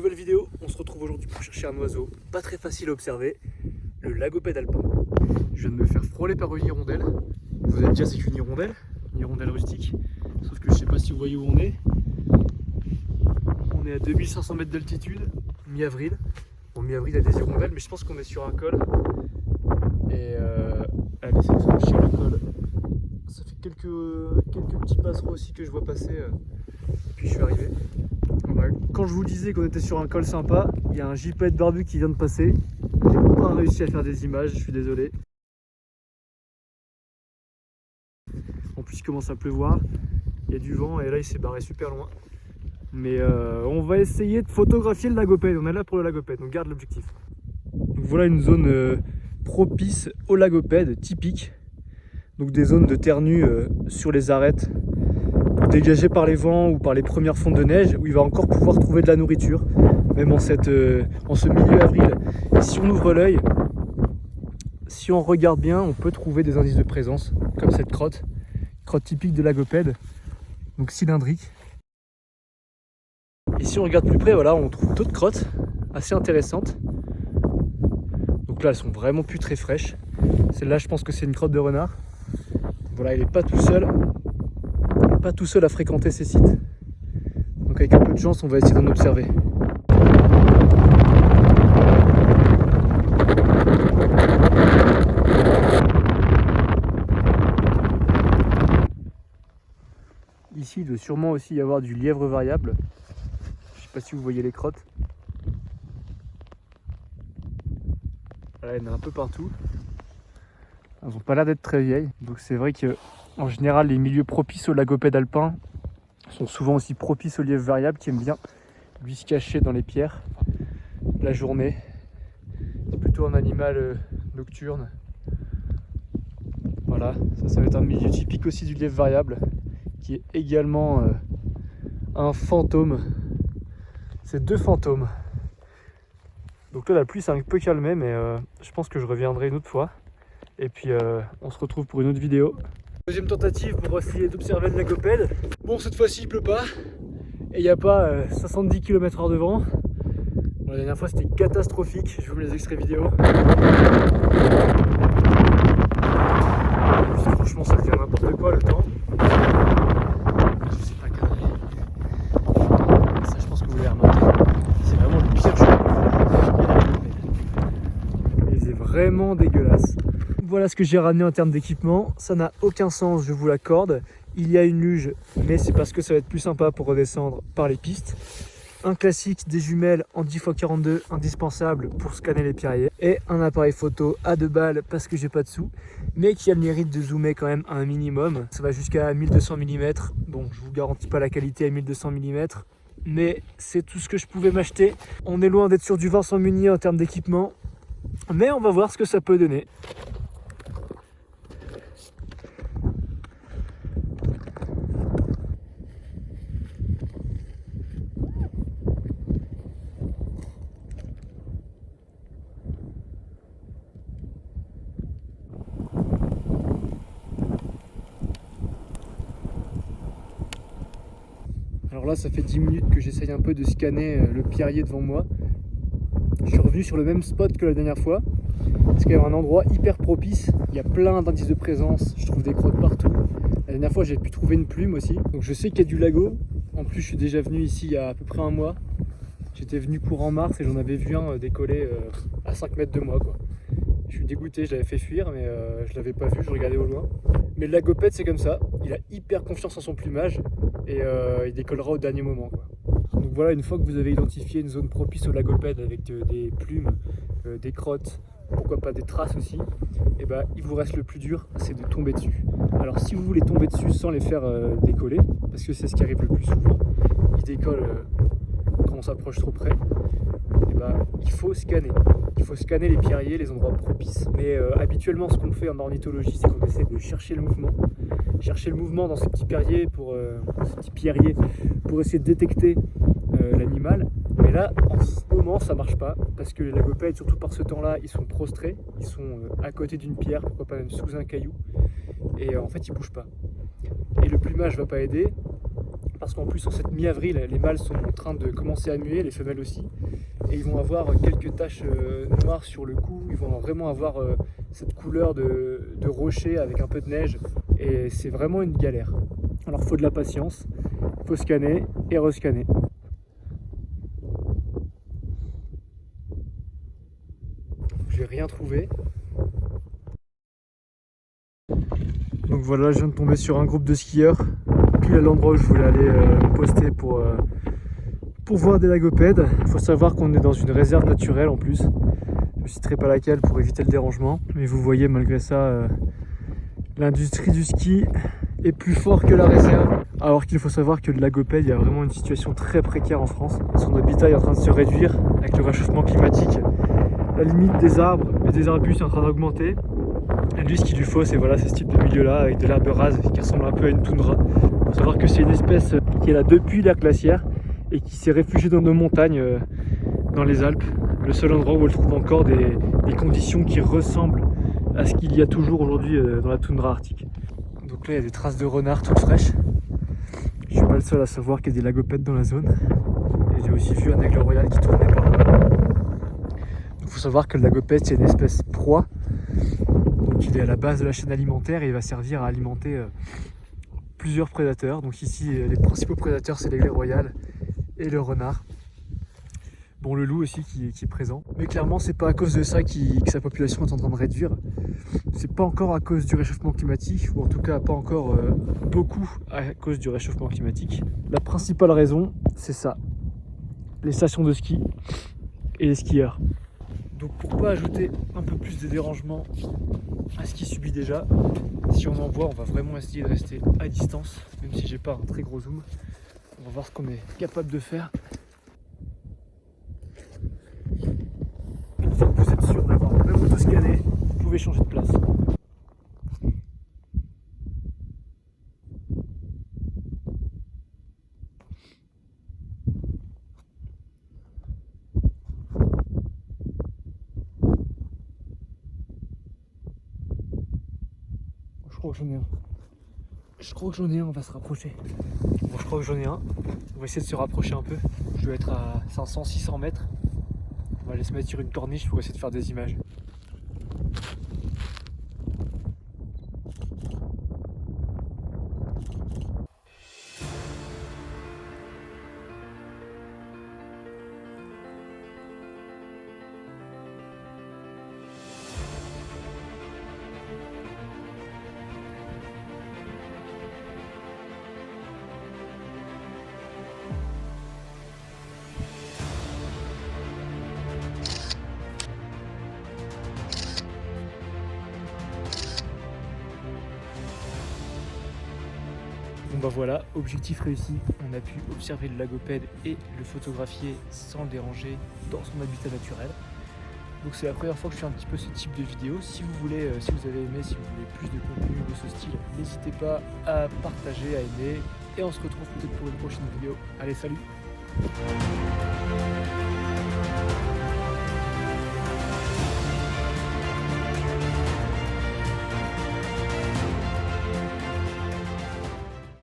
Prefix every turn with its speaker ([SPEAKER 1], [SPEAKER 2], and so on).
[SPEAKER 1] Nouvelle vidéo, on se retrouve aujourd'hui pour chercher un oiseau pas très facile à observer, le lagopède alpin. Je viens de me faire frôler par une hirondelle. Vous avez déjà c'est une hirondelle rustique, sauf que je sais pas si vous voyez où on est. On est à 2500 mètres d'altitude, mi-avril. Bon, mi-avril il y a des hirondelles, mais je pense qu'on est sur un col. Et elle essaie de franchir le col. Ça fait quelques petits passereaux aussi que je vois passer. Puis je suis arrivé. Quand je vous disais qu'on était sur un col sympa, il y a un gypaète barbu qui vient de passer. J'ai pas réussi à faire des images, je suis désolé. En plus il commence à pleuvoir, il y a du vent et là il s'est barré super loin. Mais on va essayer de photographier le lagopède, on est là pour le lagopède, donc garde l'objectif. Donc voilà une zone propice au lagopède, typique. Donc des zones de terre nue sur les arêtes, dégagées par les vents ou par les premières fontes de neige, où il va encore pouvoir trouver de la nourriture, même en ce milieu avril. Et si on ouvre l'œil, si on regarde bien, on peut trouver des indices de présence, comme cette crotte typique de lagopède, donc cylindrique. Et si on regarde plus près, voilà, on trouve d'autres crottes assez intéressantes. Donc là, elles sont vraiment plus très fraîches. Celle-là, je pense que c'est une crotte de renard. Voilà, il n'est pas tout seul à fréquenter ces sites. Donc avec un peu de chance, on va essayer d'en observer. Ici, il doit sûrement aussi y avoir du lièvre variable. Je sais pas si vous voyez les crottes. Voilà, il y en a un peu partout. Elles n'ont pas l'air d'être très vieilles. Donc c'est vrai que en général, les milieux propices au lagopède alpin sont souvent aussi propices au lièvre variable qui aime bien lui se cacher dans les pierres la journée. C'est plutôt un animal nocturne. Voilà, ça va être un milieu typique aussi du lièvre variable qui est également un fantôme. C'est deux fantômes. Donc là la pluie s'est un peu calmée, mais je pense que je reviendrai une autre fois. Et puis on se retrouve pour une autre vidéo. Deuxième tentative pour essayer d'observer le lagopède. Bon, cette fois-ci il pleut pas et il n'y a pas 70 km/h de vent. Bon, la dernière fois c'était catastrophique, je vous mets les extraits vidéo. Franchement ça fait n'importe quoi le temps. Je sais pas cadrer. Ça je pense que vous l'avez remarqué. C'est vraiment le pire jeu. Mais c'est vraiment dégueulasse. Voilà ce que j'ai ramené en termes d'équipement. Ça n'a aucun sens, je vous l'accorde. Il y a une luge, mais c'est parce que ça va être plus sympa pour redescendre par les pistes. Un classique, des jumelles en 10x42 indispensable pour scanner les pierriers. Et un appareil photo à 2 balles parce que j'ai pas de sous, mais qui a le mérite de zoomer quand même à un minimum. Ça va jusqu'à 1200 mm. Bon, je vous garantis pas la qualité à 1200 mm, mais c'est tout ce que je pouvais m'acheter. On est loin d'être sur du Vincent Munier en termes d'équipement, mais on va voir ce que ça peut donner. Alors là, ça fait 10 minutes que j'essaye un peu de scanner le pierrier devant moi. Je suis revenu sur le même spot que la dernière fois, parce qu'il y a un endroit hyper propice. Il y a plein d'indices de présence, je trouve des crottes partout. La dernière fois, j'ai pu trouver une plume aussi. Donc je sais qu'il y a du lago. En plus, je suis déjà venu ici il y a à peu près un mois. J'étais venu courant mars et j'en avais vu un décoller à 5 mètres de moi, quoi. Je suis dégoûté, je l'avais fait fuir, mais je l'avais pas vu, je regardais au loin. Mais le lagopède, c'est comme ça. Il a hyper confiance en son plumage et il décollera au dernier moment, quoi. Donc voilà, une fois que vous avez identifié une zone propice au lagopède avec des plumes, des crottes, pourquoi pas des traces aussi, et ben il vous reste le plus dur, c'est de tomber dessus. Alors si vous voulez tomber dessus sans les faire décoller, parce que c'est ce qui arrive le plus souvent, ils décollent quand on s'approche trop près, et ben il faut scanner. Il faut scanner les pierriers, les endroits propices. Mais habituellement, ce qu'on fait en ornithologie, c'est qu'on essaie de chercher le mouvement dans ces petits pierriers pour essayer de détecter l'animal. Mais là, en ce moment, ça marche pas parce que les lagopèdes, surtout par ce temps-là, ils sont prostrés, ils sont à côté d'une pierre, pourquoi pas même sous un caillou, et en fait, ils bougent pas. Et le plumage va pas aider. parce qu'en plus en cette mi-avril, les mâles sont en train de commencer à muer, les femelles aussi, et ils vont avoir quelques taches noires sur le cou, ils vont vraiment avoir cette couleur de rocher avec un peu de neige, et c'est vraiment une galère. Alors il faut de la patience, il faut scanner et rescanner. J'ai rien trouvé. Donc voilà, je viens de tomber sur un groupe de skieurs, pile à l'endroit où je voulais aller poster pour voir des lagopèdes. Il faut savoir qu'on est dans une réserve naturelle en plus. Je ne citerai pas laquelle pour éviter le dérangement. Mais vous voyez, malgré ça, l'industrie du ski est plus fort que la réserve. Alors qu'il faut savoir que le lagopède, il y a vraiment une situation très précaire en France. Son habitat est en train de se réduire avec le réchauffement climatique. La limite des arbres et des arbustes est en train d'augmenter. Et lui, ce qu'il lui faut, c'est voilà, ce type de milieu-là, avec de l'herbe rase qui ressemble un peu à une toundra. Il faut savoir que c'est une espèce qui est là depuis l'ère glaciaire et qui s'est réfugiée dans nos montagnes, dans les Alpes. Le seul endroit où elle trouve encore des conditions qui ressemblent à ce qu'il y a toujours aujourd'hui dans la toundra arctique. Donc là, il y a des traces de renards toutes fraîches. Je suis pas le seul à savoir qu'il y a des lagopèdes dans la zone. Et j'ai aussi vu un aigle royal qui tournait par là. Il faut savoir que le lagopède, c'est une espèce proie. Donc il est à la base de la chaîne alimentaire et il va servir à alimenter plusieurs prédateurs. Donc ici, les principaux prédateurs, c'est l'aigle royal et le renard. Bon, le loup aussi qui est présent. Mais clairement, c'est pas à cause de ça que sa population est en train de réduire. C'est pas encore à cause du réchauffement climatique, ou en tout cas pas encore beaucoup à cause du réchauffement climatique. La principale raison, c'est ça. Les stations de ski et les skieurs. Donc pour pas ajouter un peu plus de dérangement à ce qui subit déjà, si on en voit, on va vraiment essayer de rester à distance, même si j'ai pas un très gros zoom. On va voir ce qu'on est capable de faire. Une fois que vous êtes sûr d'avoir vraiment tout scanné, vous pouvez changer de place. Je crois que j'en ai un. On va se rapprocher. Bon, je crois que j'en ai un. On va essayer de se rapprocher un peu. Je dois être à 500-600 mètres. On va aller se mettre sur une corniche pour essayer de faire des images. Bon bah voilà, objectif réussi, on a pu observer le lagopède et le photographier sans le déranger dans son habitat naturel. Donc c'est la première fois que je fais un petit peu ce type de vidéo. Si vous voulez, si vous avez aimé, si vous voulez plus de contenu de ce style, n'hésitez pas à partager, à aimer. Et on se retrouve peut-être pour une prochaine vidéo. Allez, salut!